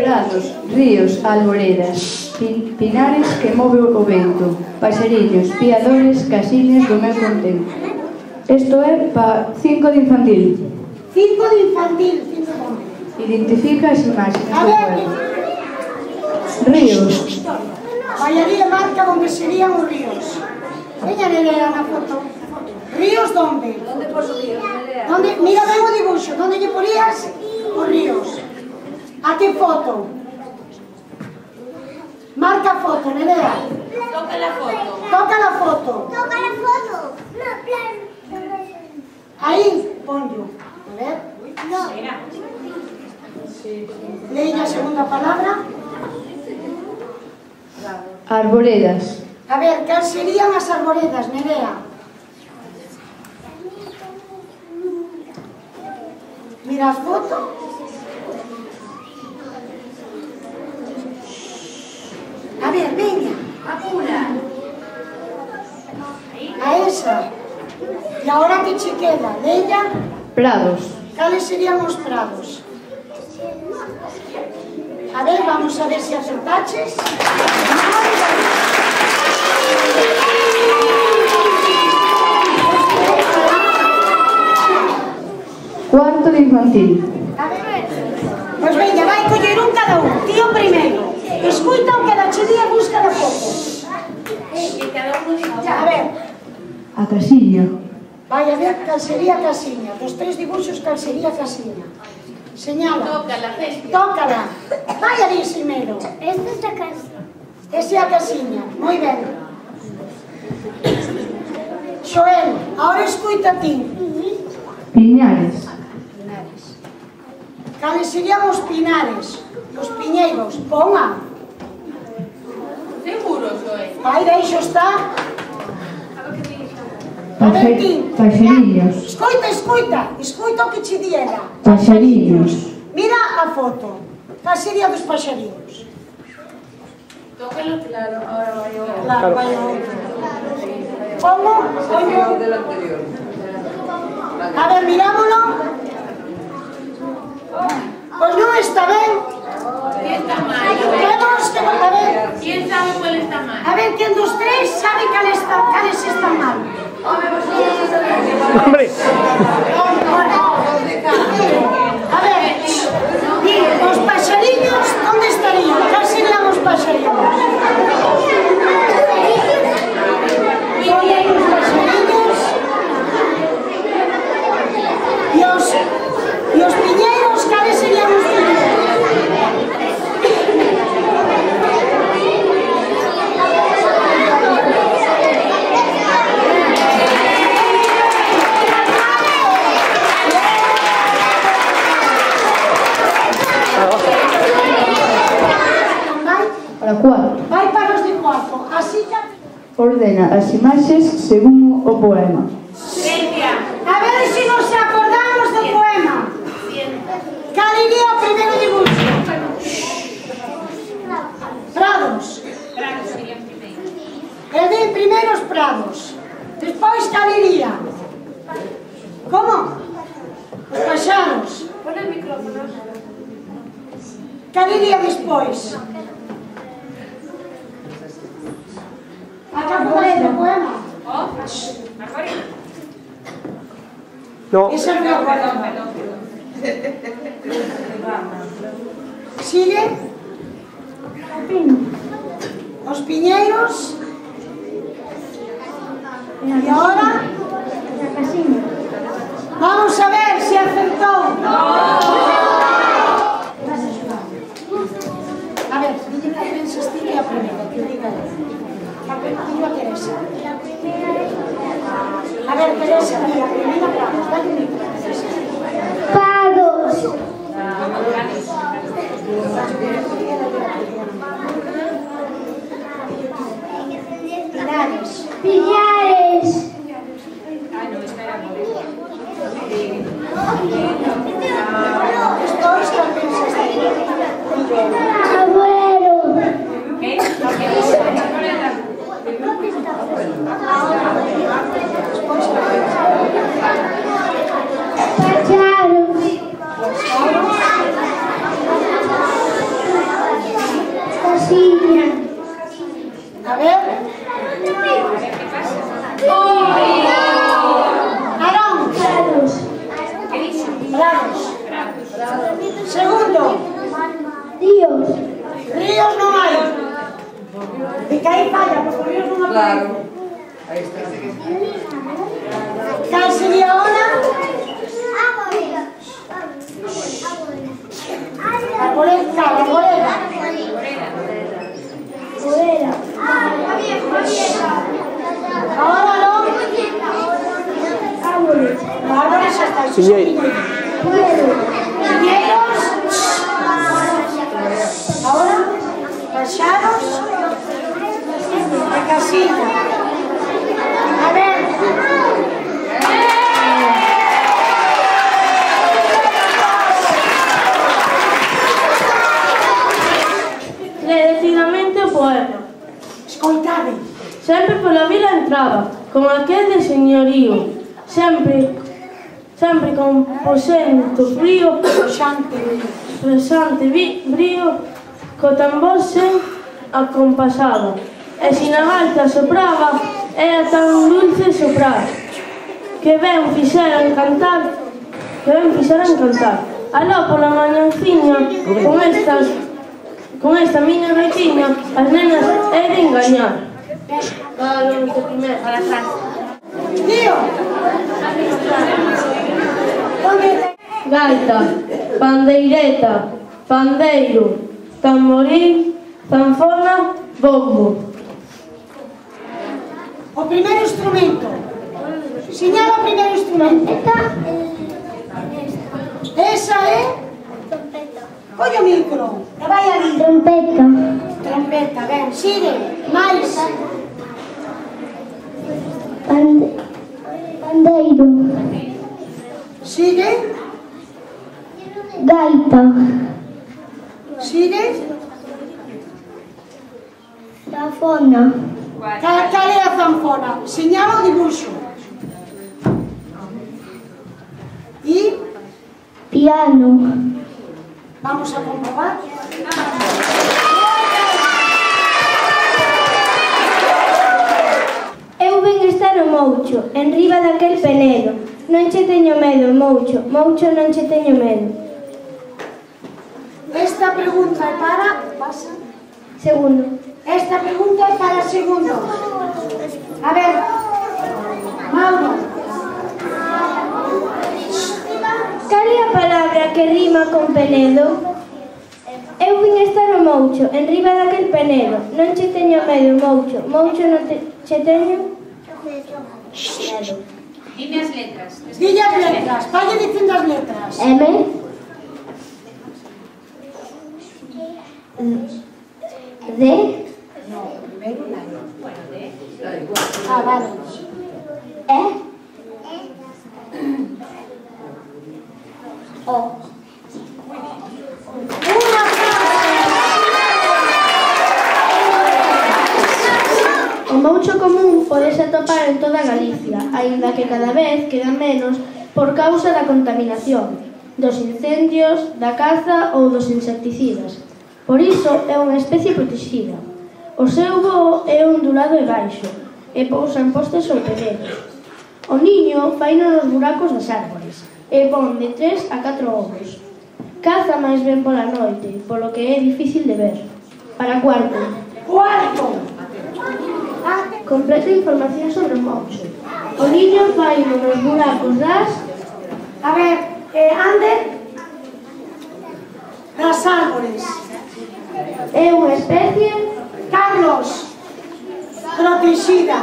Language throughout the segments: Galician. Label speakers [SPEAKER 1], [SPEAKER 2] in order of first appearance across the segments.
[SPEAKER 1] Prados, ríos, alboredas, pinares que move o vento, paxariños, piadores, casiñas do meu contento. Isto é pa 5 de infantil.
[SPEAKER 2] 5 de infantil, 5 de...
[SPEAKER 1] Identifica as imaxes do juego. Ríos.
[SPEAKER 2] Vallaría marca onde serían os ríos. Veña Nerea na foto. Ríos donde?
[SPEAKER 3] Onde pos os ríos, Nerea?
[SPEAKER 2] Mira ben o dibuixo, onde lle porías os ríos? A que foto? Marca a foto, Nerea.
[SPEAKER 3] Toca la foto.
[SPEAKER 2] Toca la foto.
[SPEAKER 4] Toca la foto. No, claro.
[SPEAKER 2] Aí, ponlo. A ver.
[SPEAKER 4] No.
[SPEAKER 2] Leia a segunda palabra.
[SPEAKER 1] Arboredas.
[SPEAKER 2] A ver, cal serían as arboredas, Nerea? Mira a foto. A ver, veña.
[SPEAKER 3] Apura.
[SPEAKER 2] A esa. E agora que che queda, leia.
[SPEAKER 1] Prados.
[SPEAKER 2] Cales serían os prados? A ver, vamos a ver se acertaches.
[SPEAKER 1] Cuarto de infantil.
[SPEAKER 2] A ver, pois veña, vai coller un cada un. Tío primeiro. Escuita o que da chedía busca na foto. A ver,
[SPEAKER 1] A casiña.
[SPEAKER 2] vai a ver cal sería a casiña. Dos 3 dibuixos cal sería a casiña. Señala.
[SPEAKER 3] Tócala, Ceci.
[SPEAKER 2] Tócala. Vai a dir primeiro.
[SPEAKER 4] Esta es la casa.
[SPEAKER 2] Esa é a casiña. Moi ben. Xoel, ahora escuita a ti.
[SPEAKER 1] Piñares.
[SPEAKER 2] Cales serían os pinares, os piñeiros? Ponga.
[SPEAKER 3] Seguro, Joel.
[SPEAKER 2] Vai, deixo está. A ver ti.
[SPEAKER 1] Paxariños.
[SPEAKER 2] Escoita, escoita. Escoita o que che di ela.
[SPEAKER 1] Paxariños.
[SPEAKER 2] Mira a foto. Cal sería dos paxariños?
[SPEAKER 3] Tócalo, claro. Ahora vai o...
[SPEAKER 2] Claro, vai o outro. Como? Como? A ver, mirámoslo. Pois non está ben.
[SPEAKER 3] ¿Quién está mal?
[SPEAKER 2] Temos que... A ver,
[SPEAKER 3] ¿Quién sabe cuál está mal?
[SPEAKER 2] a ver, quen dos 3 sabe cales están mal.
[SPEAKER 5] Hombre.
[SPEAKER 2] A ver, di, os paxariños, onde estarían? Cal serían os paxariños? Onde hai os paxariños? E os piñeiros, cales serían os piñeiros?
[SPEAKER 1] Para cuarto.
[SPEAKER 2] Vai para os de cuarto. Así que...
[SPEAKER 1] Ordena as imaxes según o poema.
[SPEAKER 3] Celia.
[SPEAKER 2] A ver se nos acordamos do poema. Cal iría o primeiro dibuixo? Prados.
[SPEAKER 3] Prados serían primero.
[SPEAKER 2] E de primeiro os prados. Despois cal iría? Como? Os paxaros.
[SPEAKER 3] Pon el micrófono.
[SPEAKER 2] Cal iría despois? Acabo de do poema.
[SPEAKER 3] Oh, Margarita.
[SPEAKER 5] No.
[SPEAKER 2] Esa non é o poema. Sigue? Os piñeiros. E agora?
[SPEAKER 4] La casina.
[SPEAKER 2] Vamos a ver se acertou. A ver, dille que pensas ti que é a primeira, que diga ela. A Teresa. A ver, Teresa, di, a primeira prados, dale un micro, Teresa.
[SPEAKER 4] Prados.
[SPEAKER 2] Pinares.
[SPEAKER 4] Piñares.
[SPEAKER 2] Despois, cal pensas ti?
[SPEAKER 4] Abuelo.
[SPEAKER 3] ¿Qué?
[SPEAKER 4] Pacharo.
[SPEAKER 2] A ver. Arón. Prados. Segundo.
[SPEAKER 4] Ríos.
[SPEAKER 2] Ríos non hai. E que aí falla, porque os ríos non aparecen. Cal sería ahora? Arboleda.
[SPEAKER 4] Poera.
[SPEAKER 2] Ahora non.
[SPEAKER 4] Árboles.
[SPEAKER 2] Árboles hasta el
[SPEAKER 4] Pueblo.
[SPEAKER 2] Viñedos. Ahora, caixaros e casita. A ver.
[SPEAKER 5] Decididamente o poema.
[SPEAKER 2] Escoitade.
[SPEAKER 5] Sempre pola vila entraba, como aquel de señorío, sempre con posento frío, pesante brío, co tambor sen acompasaba, e sin a gaita sopraba, era tan dulce soprar, que ben fixeran cantar, aló pola mañanciña, con esta miña gaitiña, as nenas he de engañar. Para lo primero. Para Francia.
[SPEAKER 2] Tío.
[SPEAKER 5] Gaita, pandeireta, pandeiro, tamboril, zanfona, bombo.
[SPEAKER 2] O primeiro instrumento. Señala o primeiro instrumento. Esa é? Colle o micro. E vai ali.
[SPEAKER 4] Trompeta.
[SPEAKER 2] Trompeta, ben. Sigue. Mais.
[SPEAKER 4] Pandeiro.
[SPEAKER 2] Sigue.
[SPEAKER 4] Gaita.
[SPEAKER 2] Sigue.
[SPEAKER 4] Zanfona.
[SPEAKER 2] Cal é a zanfona? Señala o dibuixo. E
[SPEAKER 4] Piano.
[SPEAKER 2] vamos a comprobar.
[SPEAKER 4] Eu ven estar o moucho, en riba daquel penedo. Non che teño medo, moucho, moucho non che teño medo.
[SPEAKER 2] Esta pregunta é para... Pasa.
[SPEAKER 4] Segundo.
[SPEAKER 2] Esta pregunta é para segundo. A ver. Mauro.
[SPEAKER 4] Cal é a palabra que rima con penedo? Eu vin estar o moucho, en riba daquel penedo. Non che teño medo, moucho, moucho non che teño medo.
[SPEAKER 3] Dime as letras.
[SPEAKER 2] Dille as letras. Valle dicindo as letras.
[SPEAKER 4] M. D.
[SPEAKER 2] No, primeiro la E. Bueno, D. Ah, vale.
[SPEAKER 4] E. O.
[SPEAKER 2] Unha
[SPEAKER 4] O moucho común podese atopar en toda Galicia, aínda que cada vez queda menos por causa da contaminación, dos incendios, da caza ou dos insecticidas. Por iso é unha especie protexida. O seu voo é ondulado e baixo, e pousa en postes ou penedos. O niño faino nos buracos das árbores, e pon de 3 a 4 ovos. Caza máis ben pola noite, polo que é difícil de ver. Para cuarto. Completa información sobre o moucho. O niño faino nos buracos das...
[SPEAKER 2] A ver, ande das árbores.
[SPEAKER 4] É unha especie...
[SPEAKER 2] Carlos, protexida.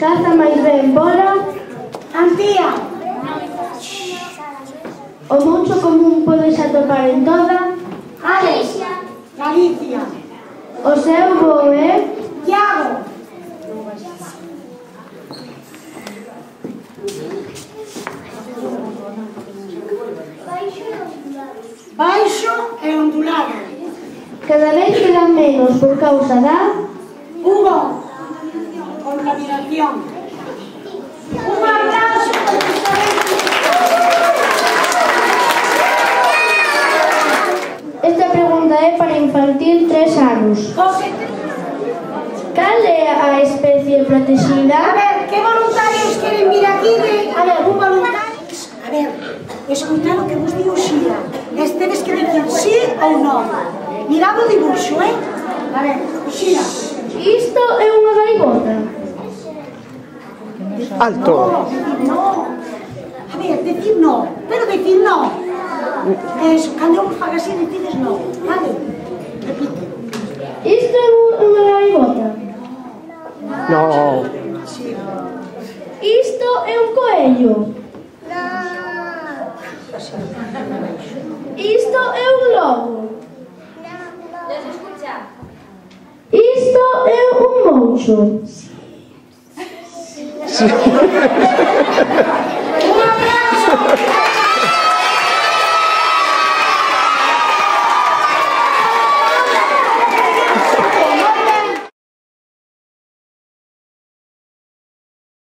[SPEAKER 4] Caza máis ben pola...
[SPEAKER 2] Antía.
[SPEAKER 4] O moucho común podese atopar en toda...
[SPEAKER 2] Alex, Galicia.
[SPEAKER 4] O seu voo é...
[SPEAKER 2] Iago. Baixo e ondulado.
[SPEAKER 4] Cada vez quedan menos por causa da...
[SPEAKER 2] Hugo. Contaminación. Un aplauso por
[SPEAKER 4] Esta pregunta é para infantil 3 anos. Cal é a especie protexida?
[SPEAKER 2] A ver, que voluntarios queren vir aquí? A ver, un voluntario. A ver, escoitad o que vos digo Xira. Tedes que decir sí ou non. Mirad o dibuixo, A ver, Xira.
[SPEAKER 4] Isto é unha gaivota.
[SPEAKER 6] Alto.
[SPEAKER 2] No. A ver, decir no. Pero decir no. Eso, cando vos faga así, decides no. Vale? Repite.
[SPEAKER 4] Isto é unha gaivota.
[SPEAKER 6] No.
[SPEAKER 4] Isto é un coello. Isto é un lobo. Isto é un moucho.
[SPEAKER 2] Un aplauso.